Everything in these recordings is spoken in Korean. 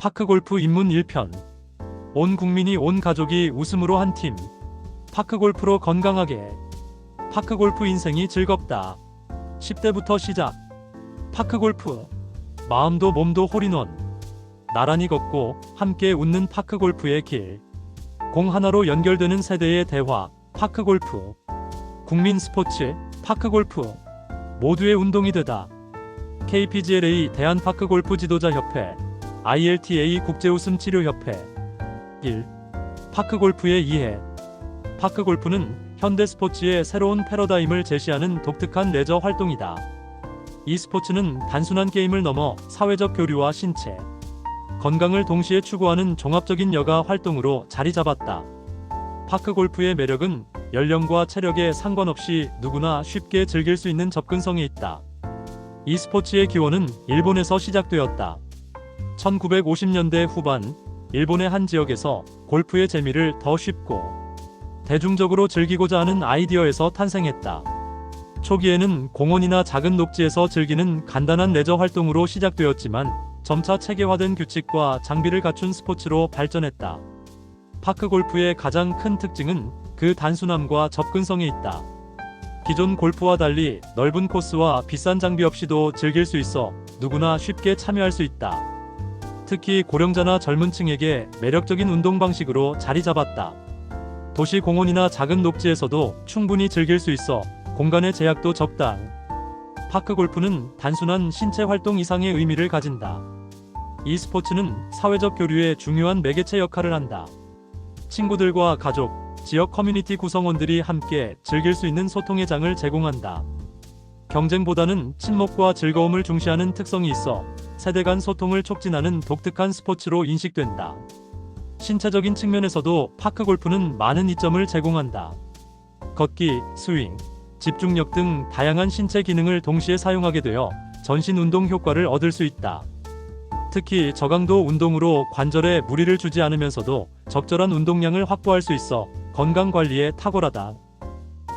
파크골프 입문 1편. 온 국민이 온 가족이 웃음으로 한 팀. 파크골프로 건강하게. 파크골프 인생이 즐겁다. 10대부터 시작. 파크골프. 마음도 몸도 홀인원. 나란히 걷고 함께 웃는 파크골프의 길. 공 하나로 연결되는 세대의 대화. 파크골프. 국민 스포츠. 파크골프. 모두의 운동이 되다. KPGLA 대한파크골프 지도자협회. ILTA 국제웃음치료협회. 1. 파크골프의 이해. 파크골프는 현대 스포츠의 새로운 패러다임을 제시하는 독특한 레저 활동이다. 이 스포츠는 단순한 게임을 넘어 사회적 교류와 신체, 건강을 동시에 추구하는 종합적인 여가 활동으로 자리 잡았다. 파크골프의 매력은 연령과 체력에 상관없이 누구나 쉽게 즐길 수 있는 접근성에 있다. 이 스포츠의 기원은 일본에서 시작되었다. 1950년대 후반, 일본의 한 지역에서 골프의 재미를 더 쉽고 대중적으로 즐기고자 하는 아이디어에서 탄생했다. 초기에는 공원이나 작은 녹지에서 즐기는 간단한 레저 활동으로 시작되었지만 점차 체계화된 규칙과 장비를 갖춘 스포츠로 발전했다. 파크골프의 가장 큰 특징은 그 단순함과 접근성에 있다. 기존 골프와 달리 넓은 코스와 비싼 장비 없이도 즐길 수 있어 누구나 쉽게 참여할 수 있다. 특히 고령자나 젊은 층에게 매력적인 운동 방식으로 자리 잡았다. 도시 공원이나 작은 녹지에서도 충분히 즐길 수 있어 공간의 제약도 적다. 파크골프는 단순한 신체 활동 이상의 의미를 가진다. 이 스포츠는 사회적 교류의 중요한 매개체 역할을 한다. 친구들과 가족, 지역 커뮤니티 구성원들이 함께 즐길 수 있는 소통의 장을 제공한다. 경쟁보다는 친목과 즐거움을 중시하는 특성이 있어 세대 간 소통을 촉진하는 독특한 스포츠로 인식된다. 신체적인 측면에서도 파크골프는 많은 이점을 제공한다. 걷기, 스윙, 집중력 등 다양한 신체 기능을 동시에 사용하게 되어 전신 운동 효과를 얻을 수 있다. 특히 저강도 운동으로 관절에 무리를 주지 않으면서도 적절한 운동량을 확보할 수 있어 건강 관리에 탁월하다.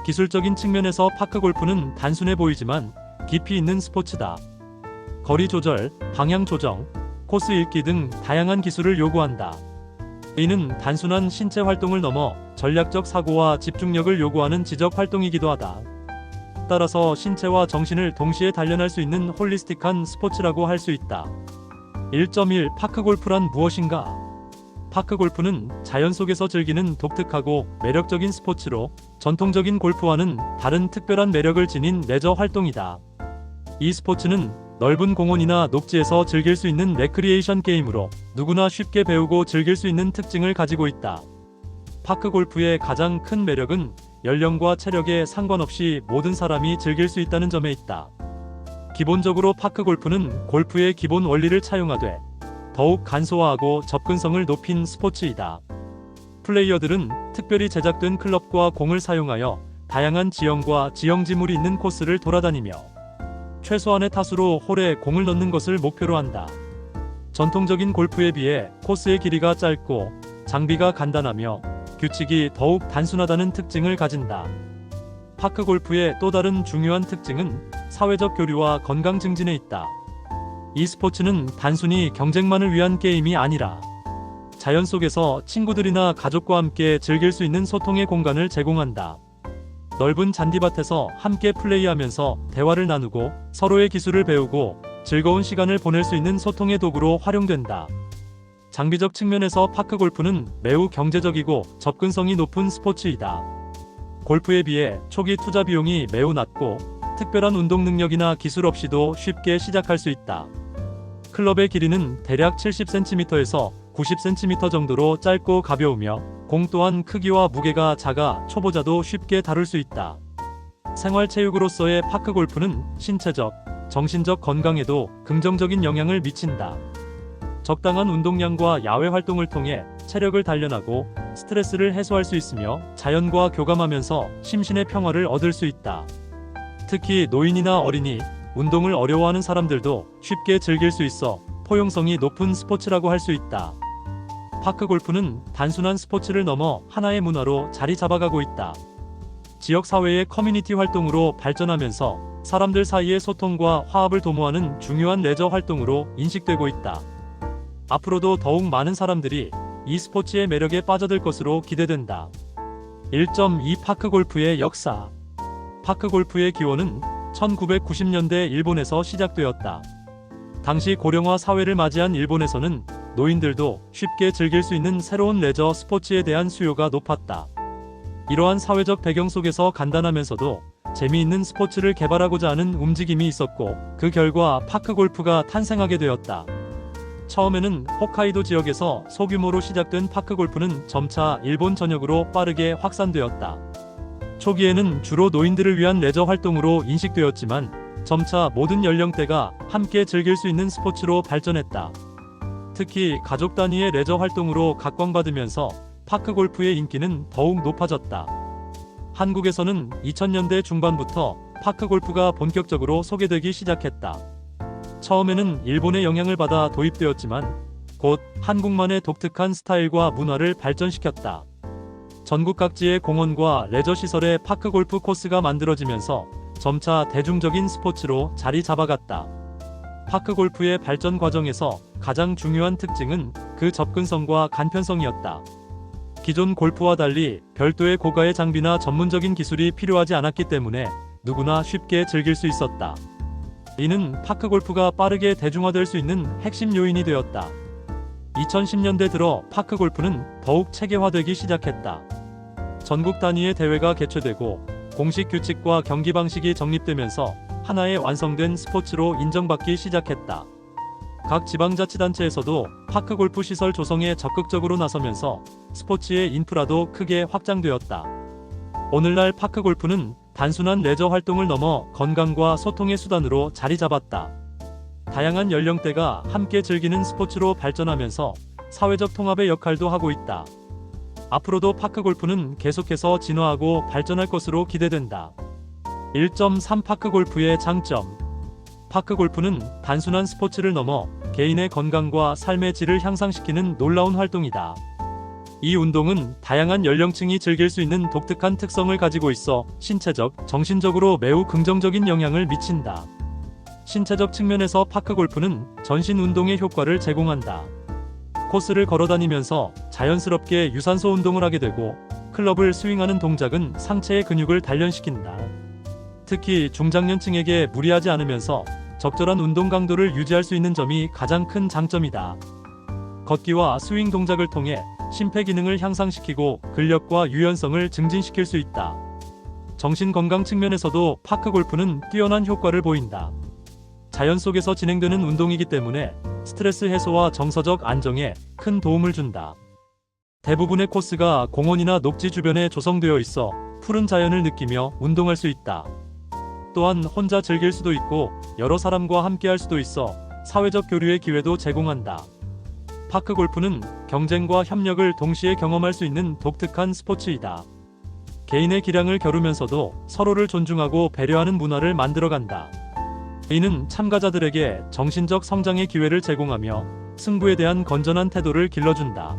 기술적인 측면에서 파크골프는 단순해 보이지만 깊이 있는 스포츠다. 거리 조절, 방향 조정, 코스 읽기 등 다양한 기술을 요구한다. 이는 단순한 신체 활동을 넘어 전략적 사고와 집중력을 요구하는 지적 활동이기도 하다. 따라서 신체와 정신을 동시에 단련할 수 있는 홀리스틱한 스포츠라고 할 수 있다. 1.1 파크골프란 무엇인가? 파크골프는 자연 속에서 즐기는 독특하고 매력적인 스포츠로 전통적인 골프와는 다른 특별한 매력을 지닌 레저 활동이다. 이 스포츠는 넓은 공원이나 녹지에서 즐길 수 있는 레크리에이션 게임으로 누구나 쉽게 배우고 즐길 수 있는 특징을 가지고 있다. 파크골프의 가장 큰 매력은 연령과 체력에 상관없이 모든 사람이 즐길 수 있다는 점에 있다. 기본적으로 파크골프는 골프의 기본 원리를 차용하되 더욱 간소화하고 접근성을 높인 스포츠이다. 플레이어들은 특별히 제작된 클럽과 공을 사용하여 다양한 지형과 지형지물이 있는 코스를 돌아다니며 최소한의 타수로 홀에 공을 넣는 것을 목표로 한다. 전통적인 골프에 비해 코스의 길이가 짧고 장비가 간단하며 규칙이 더욱 단순하다는 특징을 가진다. 파크골프의 또 다른 중요한 특징은 사회적 교류와 건강 증진에 있다. 이 스포츠는 단순히 경쟁만을 위한 게임이 아니라 자연 속에서 친구들이나 가족과 함께 즐길 수 있는 소통의 공간을 제공한다. 넓은 잔디밭에서 함께 플레이하면서 대화를 나누고 서로의 기술을 배우고 즐거운 시간을 보낼 수 있는 소통의 도구로 활용된다. 장비적 측면에서 파크골프는 매우 경제적이고 접근성이 높은 스포츠이다. 골프에 비해 초기 투자 비용이 매우 낮고 특별한 운동 능력이나 기술 없이도 쉽게 시작할 수 있다. 클럽의 길이는 대략 70cm에서 90cm 정도로 짧고 가벼우며 공 또한 크기와 무게가 작아 초보자도 쉽게 다룰 수 있다. 생활체육으로서의 파크골프는 신체적, 정신적 건강에도 긍정적인 영향을 미친다. 적당한 운동량과 야외 활동을 통해 체력을 단련하고 스트레스를 해소할 수 있으며 자연과 교감하면서 심신의 평화를 얻을 수 있다. 특히 노인이나 어린이, 운동을 어려워하는 사람들도 쉽게 즐길 수 있어 포용성이 높은 스포츠라고 할 수 있다. 파크골프는 단순한 스포츠를 넘어 하나의 문화로 자리 잡아가고 있다. 지역사회의 커뮤니티 활동으로 발전하면서 사람들 사이의 소통과 화합을 도모하는 중요한 레저 활동으로 인식되고 있다. 앞으로도 더욱 많은 사람들이 이 스포츠의 매력에 빠져들 것으로 기대된다. 1.2 파크골프의 역사. 파크골프의 기원은 1990년대 일본에서 시작되었다. 당시 고령화 사회를 맞이한 일본에서는 노인들도 쉽게 즐길 수 있는 새로운 레저 스포츠에 대한 수요가 높았다. 이러한 사회적 배경 속에서 간단하면서도 재미있는 스포츠를 개발하고자 하는 움직임이 있었고, 그 결과 파크골프가 탄생하게 되었다. 처음에는 홋카이도 지역에서 소규모로 시작된 파크골프는 점차 일본 전역으로 빠르게 확산되었다. 초기에는 주로 노인들을 위한 레저 활동으로 인식되었지만 점차 모든 연령대가 함께 즐길 수 있는 스포츠로 발전했다. 특히 가족 단위의 레저 활동으로 각광받으면서 파크골프의 인기는 더욱 높아졌다. 한국에서는 2000년대 중반부터 파크골프가 본격적으로 소개되기 시작했다. 처음에는 일본의 영향을 받아 도입되었지만 곧 한국만의 독특한 스타일과 문화를 발전시켰다. 전국 각지의 공원과 레저 시설에 파크골프 코스가 만들어지면서 점차 대중적인 스포츠로 자리 잡아갔다. 파크골프의 발전 과정에서 가장 중요한 특징은 그 접근성과 간편성이었다. 기존 골프와 달리 별도의 고가의 장비나 전문적인 기술이 필요하지 않았기 때문에 누구나 쉽게 즐길 수 있었다. 이는 파크골프가 빠르게 대중화될 수 있는 핵심 요인이 되었다. 2010년대 들어 파크골프는 더욱 체계화되기 시작했다. 전국 단위의 대회가 개최되고 공식 규칙과 경기 방식이 정립되면서 하나의 완성된 스포츠로 인정받기 시작했다. 각 지방자치단체에서도 파크골프 시설 조성에 적극적으로 나서면서 스포츠의 인프라도 크게 확장되었다. 오늘날 파크골프는 단순한 레저 활동을 넘어 건강과 소통의 수단으로 자리 잡았다. 다양한 연령대가 함께 즐기는 스포츠로 발전하면서 사회적 통합의 역할도 하고 있다. 앞으로도 파크골프는 계속해서 진화하고 발전할 것으로 기대된다. 1.3 파크골프의 장점. 파크골프는 단순한 스포츠를 넘어 개인의 건강과 삶의 질을 향상시키는 놀라운 활동이다. 이 운동은 다양한 연령층이 즐길 수 있는 독특한 특성을 가지고 있어 신체적, 정신적으로 매우 긍정적인 영향을 미친다. 신체적 측면에서 파크골프는 전신 운동의 효과를 제공한다. 코스를 걸어다니면서 자연스럽게 유산소 운동을 하게 되고, 클럽을 스윙하는 동작은 상체의 근육을 단련시킨다. 특히 중장년층에게 무리하지 않으면서 적절한 운동 강도를 유지할 수 있는 점이 가장 큰 장점이다. 걷기와 스윙 동작을 통해 심폐 기능을 향상시키고 근력과 유연성을 증진시킬 수 있다. 정신 건강 측면에서도 파크골프는 뛰어난 효과를 보인다. 자연 속에서 진행되는 운동이기 때문에 스트레스 해소와 정서적 안정에 큰 도움을 준다. 대부분의 코스가 공원이나 녹지 주변에 조성되어 있어 푸른 자연을 느끼며 운동할 수 있다. 또한 혼자 즐길 수도 있고 여러 사람과 함께 할 수도 있어 사회적 교류의 기회도 제공한다. 파크골프는 경쟁과 협력을 동시에 경험할 수 있는 독특한 스포츠이다. 개인의 기량을 겨루면서도 서로를 존중하고 배려하는 문화를 만들어간다. 이는 참가자들에게 정신적 성장의 기회를 제공하며 승부에 대한 건전한 태도를 길러준다.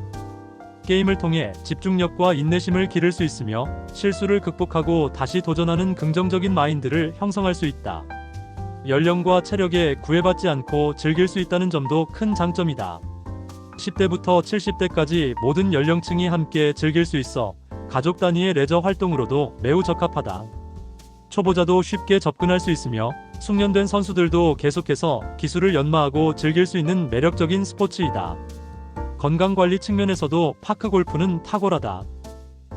게임을 통해 집중력과 인내심을 기를 수 있으며 실수를 극복하고 다시 도전하는 긍정적인 마인드를 형성할 수 있다. 연령과 체력에 구애받지 않고 즐길 수 있다는 점도 큰 장점이다. 10대부터 70대까지 모든 연령층이 함께 즐길 수 있어 가족 단위의 레저 활동으로도 매우 적합하다. 초보자도 쉽게 접근할 수 있으며 숙련된 선수들도 계속해서 기술을 연마하고 즐길 수 있는 매력적인 스포츠이다. 건강관리 측면에서도 파크골프는 탁월하다.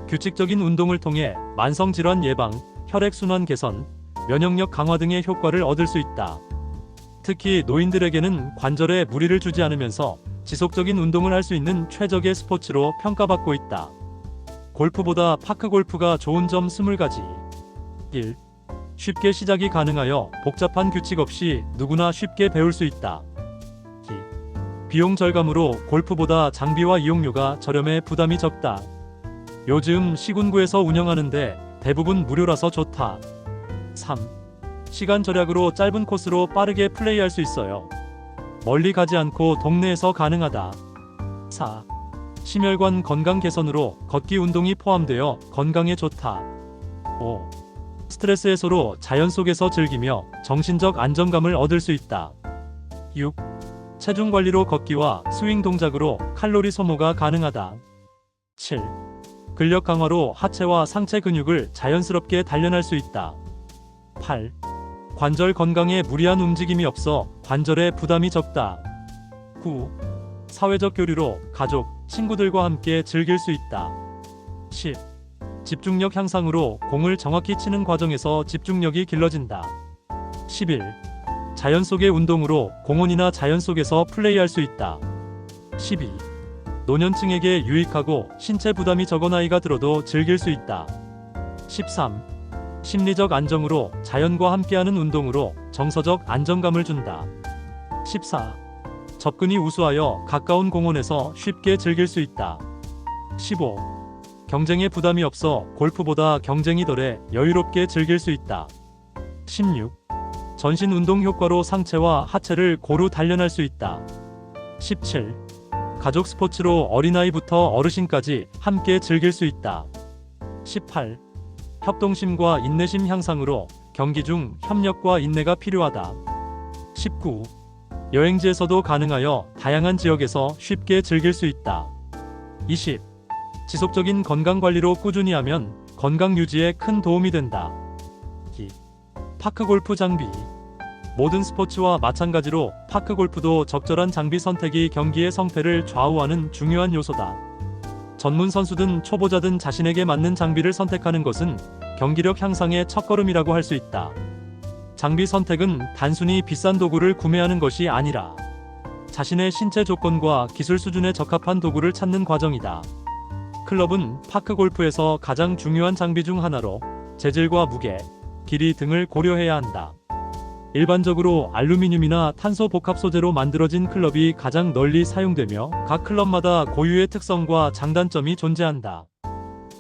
규칙적인 운동을 통해 만성질환 예방, 혈액순환 개선, 면역력 강화 등의 효과를 얻을 수 있다. 특히 노인들에게는 관절에 무리를 주지 않으면서 지속적인 운동을 할 수 있는 최적의 스포츠로 평가받고 있다. 골프보다 파크골프가 좋은 점 20가지. 1. 쉽게 시작이 가능하여 복잡한 규칙 없이 누구나 쉽게 배울 수 있다. 2. 비용 절감으로 골프보다 장비와 이용료가 저렴해 부담이 적다. 요즘 시군구에서 운영하는데 대부분 무료라서 좋다. 3. 시간 절약으로 짧은 코스로 빠르게 플레이할 수 있어요. 멀리 가지 않고 동네에서 가능하다. 4. 심혈관 건강 개선으로 걷기 운동이 포함되어 건강에 좋다. 5. 스트레스 해소로 자연 속에서 즐기며 정신적 안정감을 얻을 수 있다. 6. 체중 관리로 걷기와 스윙 동작으로 칼로리 소모가 가능하다. 7. 근력 강화로 하체와 상체 근육을 자연스럽게 단련할 수 있다. 8. 관절 건강에 무리한 움직임이 없어 관절에 부담이 적다. 9. 사회적 교류로 가족, 친구들과 함께 즐길 수 있다. 10. 집중력 향상으로 공을 정확히 치는 과정에서 집중력이 길러진다. 11. 자연 속의 운동으로 공원이나 자연 속에서 플레이할 수 있다. 12. 노년층에게 유익하고 신체 부담이 적은 나이가 들어도 즐길 수 있다. 13. 심리적 안정으로 자연과 함께하는 운동으로 정서적 안정감을 준다. 14. 접근이 우수하여 가까운 공원에서 쉽게 즐길 수 있다. 15. 경쟁에 부담이 없어 골프보다 경쟁이 덜해 여유롭게 즐길 수 있다. 16. 전신 운동 효과로 상체와 하체를 고루 단련할 수 있다. 17. 가족 스포츠로 어린아이부터 어르신까지 함께 즐길 수 있다. 18. 협동심과 인내심 향상으로 경기 중 협력과 인내가 필요하다. 19. 여행지에서도 가능하여 다양한 지역에서 쉽게 즐길 수 있다. 20. 지속적인 건강관리로 꾸준히 하면 건강 유지에 큰 도움이 된다. 2. 파크골프 장비. 모든 스포츠와 마찬가지로 파크골프도 적절한 장비 선택이 경기의 성패를 좌우하는 중요한 요소다. 전문 선수든 초보자든 자신에게 맞는 장비를 선택하는 것은 경기력 향상의 첫걸음이라고 할 수 있다. 장비 선택은 단순히 비싼 도구를 구매하는 것이 아니라 자신의 신체 조건과 기술 수준에 적합한 도구를 찾는 과정이다. 클럽은 파크골프에서 가장 중요한 장비 중 하나로 재질과 무게, 길이 등을 고려해야 한다. 일반적으로 알루미늄이나 탄소 복합 소재로 만들어진 클럽이 가장 널리 사용되며 각 클럽마다 고유의 특성과 장단점이 존재한다.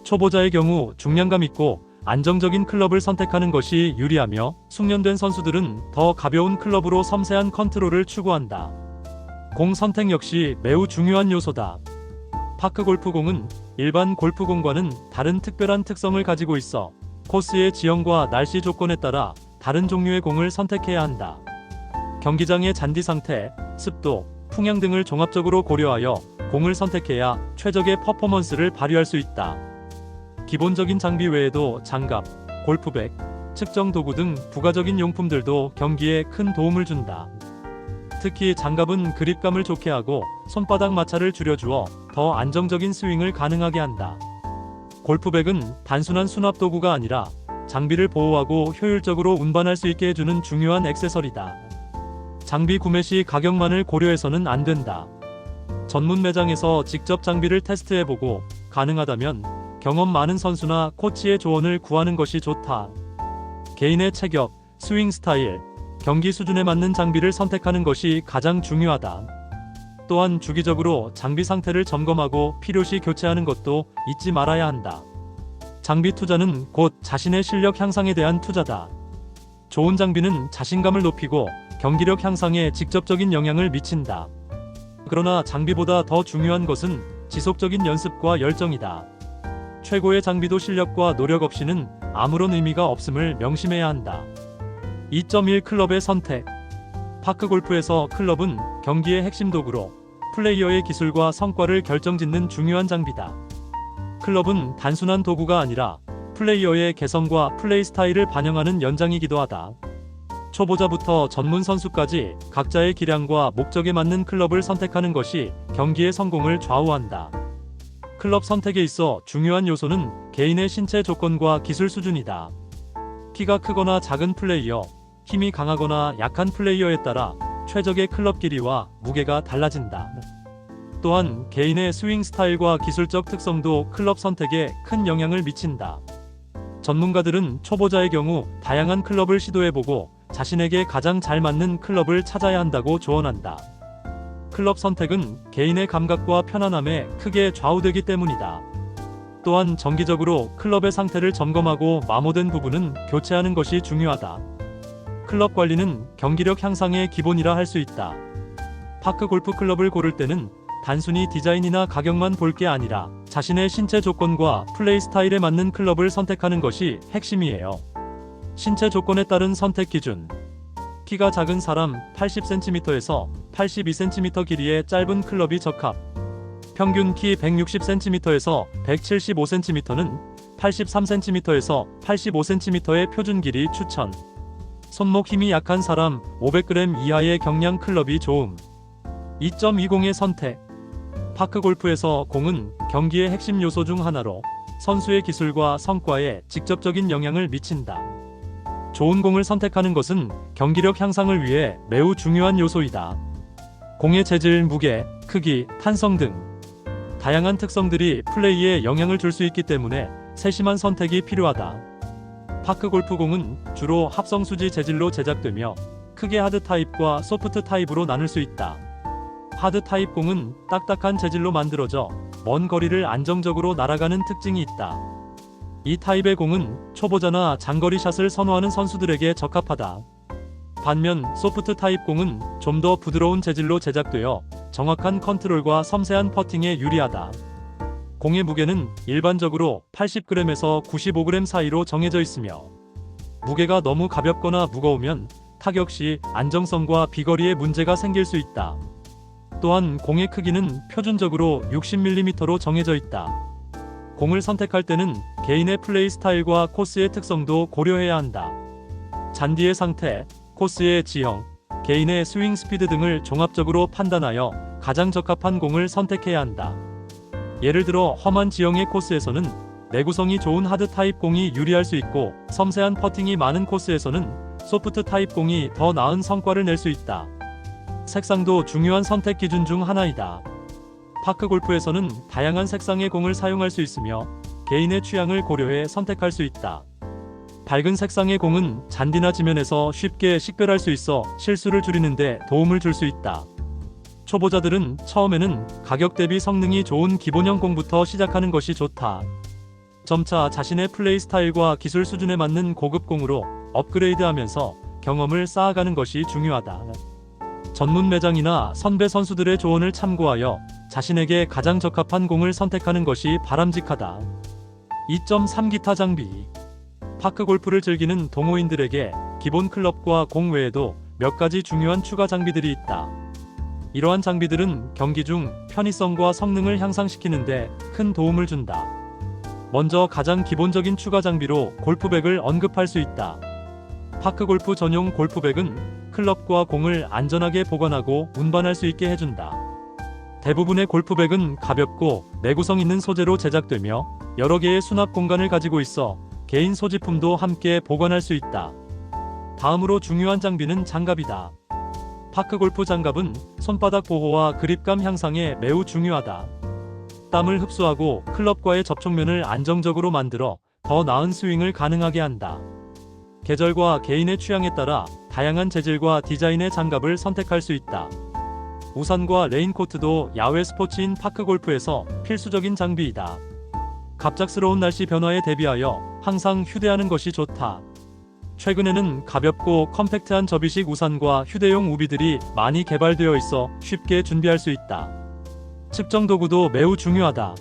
초보자의 경우 중량감 있고 안정적인 클럽을 선택하는 것이 유리하며 숙련된 선수들은 더 가벼운 클럽으로 섬세한 컨트롤을 추구한다. 공 선택 역시 매우 중요한 요소다. 파크골프공은 일반 골프공과는 다른 특별한 특성을 가지고 있어 코스의 지형과 날씨 조건에 따라 다른 종류의 공을 선택해야 한다. 경기장의 잔디 상태, 습도, 풍향 등을 종합적으로 고려하여 공을 선택해야 최적의 퍼포먼스를 발휘할 수 있다. 기본적인 장비 외에도 장갑, 골프백, 측정 도구 등 부가적인 용품들도 경기에 큰 도움을 준다. 특히 장갑은 그립감을 좋게 하고 손바닥 마찰을 줄여주어 더 안정적인 스윙을 가능하게 한다. 골프백은 단순한 수납 도구가 아니라 장비를 보호하고 효율적으로 운반할 수 있게 해주는 중요한 액세서리다. 장비 구매 시 가격만을 고려해서는 안 된다. 전문 매장에서 직접 장비를 테스트해보고 가능하다면 경험 많은 선수나 코치의 조언을 구하는 것이 좋다. 개인의 체격, 스윙 스타일, 경기 수준에 맞는 장비를 선택하는 것이 가장 중요하다. 또한 주기적으로 장비 상태를 점검하고 필요시 교체하는 것도 잊지 말아야 한다. 장비 투자는 곧 자신의 실력 향상에 대한 투자다. 좋은 장비는 자신감을 높이고 경기력 향상에 직접적인 영향을 미친다. 그러나 장비보다 더 중요한 것은 지속적인 연습과 열정이다. 최고의 장비도 실력과 노력 없이는 아무런 의미가 없음을 명심해야 한다. 2.1 클럽의 선택. 파크골프에서 클럽은 경기의 핵심 도구로 플레이어의 기술과 성과를 결정짓는 중요한 장비다. 클럽은 단순한 도구가 아니라 플레이어의 개성과 플레이 스타일을 반영하는 연장이기도 하다. 초보자부터 전문 선수까지 각자의 기량과 목적에 맞는 클럽을 선택하는 것이 경기의 성공을 좌우한다. 클럽 선택에 있어 중요한 요소는 개인의 신체 조건과 기술 수준이다. 키가 크거나 작은 플레이어, 힘이 강하거나 약한 플레이어에 따라 최적의 클럽 길이와 무게가 달라진다. 또한 개인의 스윙 스타일과 기술적 특성도 클럽 선택에 큰 영향을 미친다. 전문가들은 초보자의 경우 다양한 클럽을 시도해보고 자신에게 가장 잘 맞는 클럽을 찾아야 한다고 조언한다. 클럽 선택은 개인의 감각과 편안함에 크게 좌우되기 때문이다. 또한 정기적으로 클럽의 상태를 점검하고 마모된 부분은 교체하는 것이 중요하다. 클럽 관리는 경기력 향상의 기본이라 할 수 있다. 파크 골프 클럽을 고를 때는 단순히 디자인이나 가격만 볼 게 아니라 자신의 신체 조건과 플레이 스타일에 맞는 클럽을 선택하는 것이 핵심이에요. 신체 조건에 따른 선택 기준. 키가 작은 사람 80cm에서 82cm 길이의 짧은 클럽이 적합. 평균 키 160cm에서 175cm는 83cm에서 85cm의 표준 길이 추천. 손목 힘이 약한 사람 500g 이하의 경량 클럽이 좋음. 2.20의 선택. 파크골프에서 공은 경기의 핵심 요소 중 하나로 선수의 기술과 성과에 직접적인 영향을 미친다. 좋은 공을 선택하는 것은 경기력 향상을 위해 매우 중요한 요소이다. 공의 재질, 무게, 크기, 탄성 등 다양한 특성들이 플레이에 영향을 줄 수 있기 때문에 세심한 선택이 필요하다. 파크골프 공은 주로 합성수지 재질로 제작되며 크게 하드 타입과 소프트 타입으로 나눌 수 있다. 하드 타입 공은 딱딱한 재질로 만들어져 먼 거리를 안정적으로 날아가는 특징이 있다. 이 타입의 공은 초보자나 장거리 샷을 선호하는 선수들에게 적합하다. 반면 소프트 타입 공은 좀 더 부드러운 재질로 제작되어 정확한 컨트롤과 섬세한 퍼팅에 유리하다. 공의 무게는 일반적으로 80g에서 95g 사이로 정해져 있으며 무게가 너무 가볍거나 무거우면 타격 시 안정성과 비거리에 문제가 생길 수 있다. 또한 공의 크기는 표준적으로 60mm로 정해져 있다. 공을 선택할 때는 개인의 플레이 스타일과 코스의 특성도 고려해야 한다. 잔디의 상태, 코스의 지형, 개인의 스윙 스피드 등을 종합적으로 판단하여 가장 적합한 공을 선택해야 한다. 예를 들어 험한 지형의 코스에서는 내구성이 좋은 하드 타입 공이 유리할 수 있고 섬세한 퍼팅이 많은 코스에서는 소프트 타입 공이 더 나은 성과를 낼 수 있다. 색상도 중요한 선택 기준 중 하나이다. 파크골프에서는 다양한 색상의 공을 사용할 수 있으며 개인의 취향을 고려해 선택할 수 있다. 밝은 색상의 공은 잔디나 지면에서 쉽게 식별할 수 있어 실수를 줄이는 데 도움을 줄 수 있다. 초보자들은 처음에는 가격 대비 성능이 좋은 기본형 공부터 시작하는 것이 좋다. 점차 자신의 플레이 스타일과 기술 수준에 맞는 고급 공으로 업그레이드하면서 경험을 쌓아가는 것이 중요하다. 전문 매장이나 선배 선수들의 조언을 참고하여 자신에게 가장 적합한 공을 선택하는 것이 바람직하다. 2.3 기타 장비. 파크골프를 즐기는 동호인들에게 기본 클럽과 공 외에도 몇 가지 중요한 추가 장비들이 있다. 이러한 장비들은 경기 중 편의성과 성능을 향상시키는 데 큰 도움을 준다. 먼저 가장 기본적인 추가 장비로 골프백을 언급할 수 있다. 파크골프 전용 골프백은 클럽과 공을 안전하게 보관하고 운반할 수 있게 해준다. 대부분의 골프백은 가볍고 내구성 있는 소재로 제작되며 여러 개의 수납 공간을 가지고 있어 개인 소지품도 함께 보관할 수 있다. 다음으로 중요한 장비는 장갑이다. 파크골프 장갑은 손바닥 보호와 그립감 향상에 매우 중요하다. 땀을 흡수하고 클럽과의 접촉면을 안정적으로 만들어 더 나은 스윙을 가능하게 한다. 계절과 개인의 취향에 따라 다양한 재질과 디자인의 장갑을 선택할 수 있다. 우산과 레인코트도 야외 스포츠인 파크골프에서 필수적인 장비이다. 갑작스러운 날씨 변화에 대비하여 항상 휴대하는 것이 좋다. 최근에는 가볍고 컴팩트한 접이식 우산과 휴대용 우비들이 많이 개발되어 있어 쉽게 준비할 수 있다. 측정 도구도 매우 중요하다.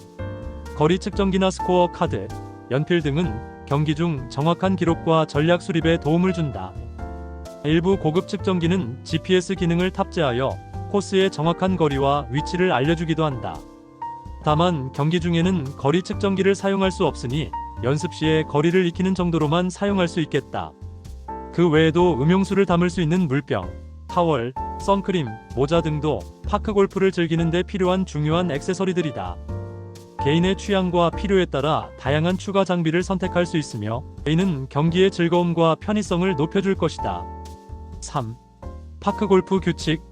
거리 측정기나 스코어 카드, 연필 등은 경기 중 정확한 기록과 전략 수립에 도움을 준다. 일부 고급 측정기는 GPS 기능을 탑재하여 코스의 정확한 거리와 위치를 알려주기도 한다. 다만 경기 중에는 거리 측정기를 사용할 수 없으니 연습 시에 거리를 익히는 정도로만 사용할 수 있겠다. 그 외에도 음용수를 담을 수 있는 물병, 타월, 선크림, 모자 등도 파크골프를 즐기는 데 필요한 중요한 액세서리들이다. 개인의 취향과 필요에 따라 다양한 추가 장비를 선택할 수 있으며 이는 경기의 즐거움과 편의성을 높여줄 것이다. 3. 파크골프 규칙.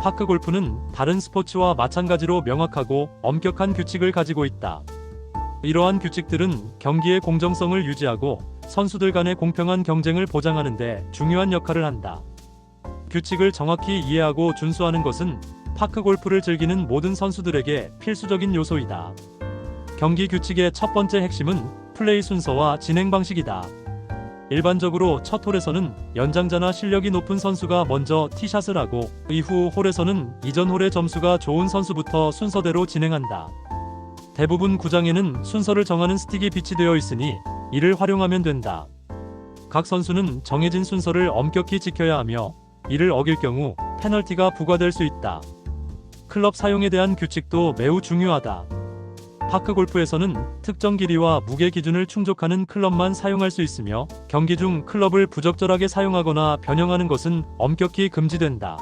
파크골프는 다른 스포츠와 마찬가지로 명확하고 엄격한 규칙을 가지고 있다. 이러한 규칙들은 경기의 공정성을 유지하고 선수들 간의 공평한 경쟁을 보장하는 데 중요한 역할을 한다. 규칙을 정확히 이해하고 준수하는 것은 파크골프를 즐기는 모든 선수들에게 필수적인 요소이다. 경기 규칙의 첫 번째 핵심은 플레이 순서와 진행 방식이다. 일반적으로 첫 홀에서는 연장자나 실력이 높은 선수가 먼저 티샷을 하고 이후 홀에서는 이전 홀의 점수가 좋은 선수부터 순서대로 진행한다. 대부분 구장에는 순서를 정하는 스틱이 비치되어 있으니 이를 활용하면 된다. 각 선수는 정해진 순서를 엄격히 지켜야 하며 이를 어길 경우 페널티가 부과될 수 있다. 클럽 사용에 대한 규칙도 매우 중요하다. 파크 골프에서는 특정 길이와 무게 기준을 충족하는 클럽만 사용할 수 있으며 경기 중 클럽을 부적절하게 사용하거나 변형하는 것은 엄격히 금지된다.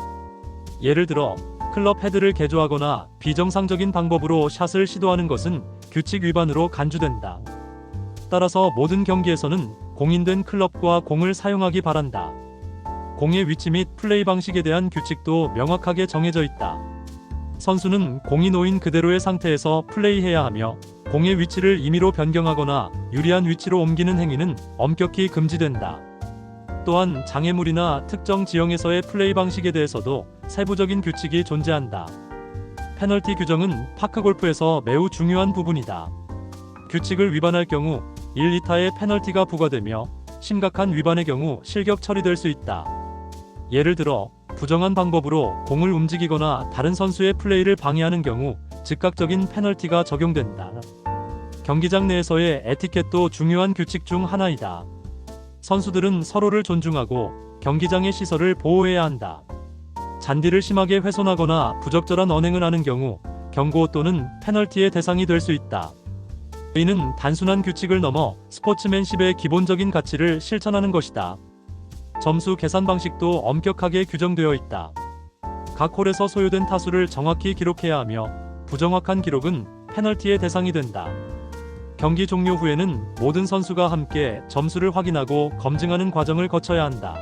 예를 들어 클럽 헤드를 개조하거나 비정상적인 방법으로 샷을 시도하는 것은 규칙 위반으로 간주된다. 따라서 모든 경기에서는 공인된 클럽과 공을 사용하기 바란다. 공의 위치 및 플레이 방식에 대한 규칙도 명확하게 정해져 있다. 선수는 공이 놓인 그대로의 상태에서 플레이해야 하며 공의 위치를 임의로 변경하거나 유리한 위치로 옮기는 행위는 엄격히 금지된다. 또한 장애물이나 특정 지형에서의 플레이 방식에 대해서도 세부적인 규칙이 존재한다. 페널티 규정은 파크 골프에서 매우 중요한 부분이다. 규칙을 위반할 경우 1이타의 페널티가 부과되며 심각한 위반의 경우 실격 처리될 수 있다. 예를 들어 부정한 방법으로 공을 움직이거나 다른 선수의 플레이를 방해하는 경우 즉각적인 페널티가 적용된다. 경기장 내에서의 에티켓도 중요한 규칙 중 하나이다. 선수들은 서로를 존중하고 경기장의 시설을 보호해야 한다. 잔디를 심하게 훼손하거나 부적절한 언행을 하는 경우 경고 또는 페널티의 대상이 될 수 있다. 이는 단순한 규칙을 넘어 스포츠맨십의 기본적인 가치를 실천하는 것이다. 점수 계산 방식도 엄격하게 규정되어 있다. 각 홀에서 소요된 타수를 정확히 기록해야 하며 부정확한 기록은 페널티의 대상이 된다. 경기 종료 후에는 모든 선수가 함께 점수를 확인하고 검증하는 과정을 거쳐야 한다.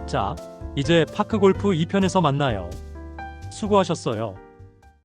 자, 이제 파크 골프 2편에서 만나요. 수고하셨어요.